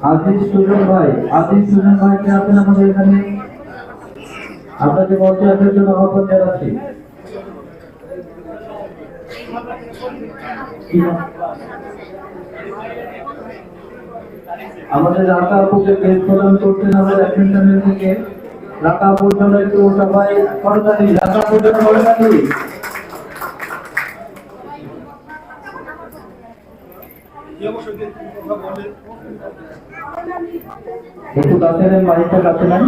আজিজ সুজন ভাই, আজিজ সুজন ভাইকে আছেন আমাদের এখানে, আপনাকে মঞ্চে আসার জন্য আহ্বান জানাচ্ছি। আমাদের রাকা আপুকে বেশ প্রদান করছেন আমাদের অ্যাটেনশনের থেকে। রাকা আপুর জন্য একটু সবাই করতালি, রাকা আপুর জন্য করতালি। একটু কাছে নেন, মাইকটা কাছে নেন।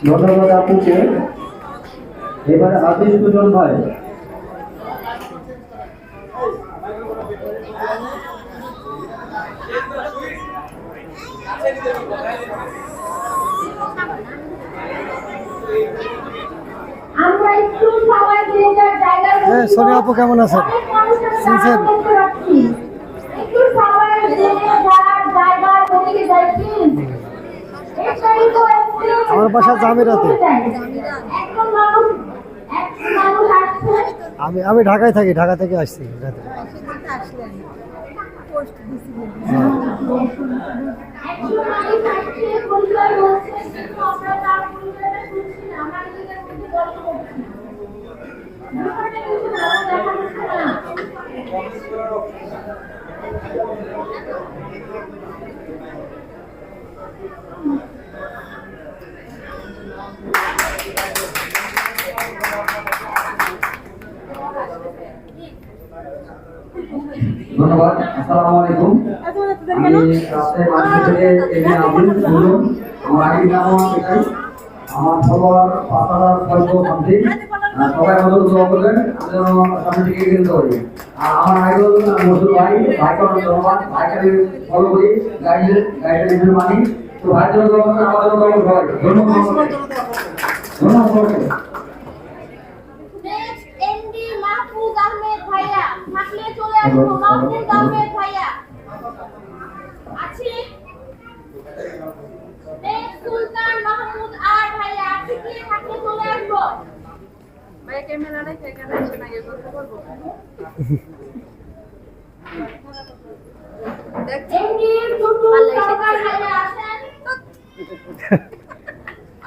ধন্যবাদ আপুকে। এবারে আজিজ সুজন ভাই। সোনিয়া আপু কেমন আছেন? আমার বাসা জামিরাতে। আমি ঢাকায় থাকি, ঢাকা থেকে আসছি। ধন্যবাদ। আসসালামু আলাইকুম। আমি রাস্তায় মাঝে থেকে এখানে আবুল সুজন, আমার আগে নাম এটাই। আমার সবার পাতার ফলক শান্তি, সবাই আমাদের দোয়া করবেন, আমি যেন সামনে থেকে এগিয়ে যেতে পারি। আর আমার আইডল মসুর ভাই, ভাইকে অনেক ধন্যবাদ। ভাইকে ফলো করি, গাইডের মানি। তো ভাইয়ের জন্য দোয়া করবেন, আমাদের দোয়া করবেন সবাই। ধন্যবাদ। ধন্যবাদ। ভাইয়া থাকলে চলে আসবো। মাহমুদ আহমেদ ভাইয়া আছি। সুলতান মাহমুদ আর ভাইয়া আছি কি? থাকলে চলে আসবো। ভাইয়া ক্যামেরাটা এখানে এসে না ইয়ে করতে পারবো?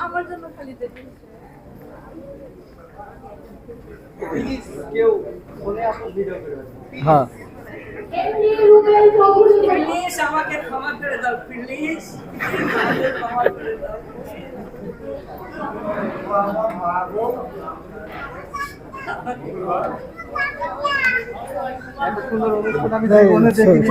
আমার জন্য খালি দেখি হ্যাঁ, প্লিজ আমাকে ক্ষমা করে দাও, প্লিজ ক্ষমা করে দাও। এত সুন্দর অনুষ্ঠান আমি জীবনে দেখিনি।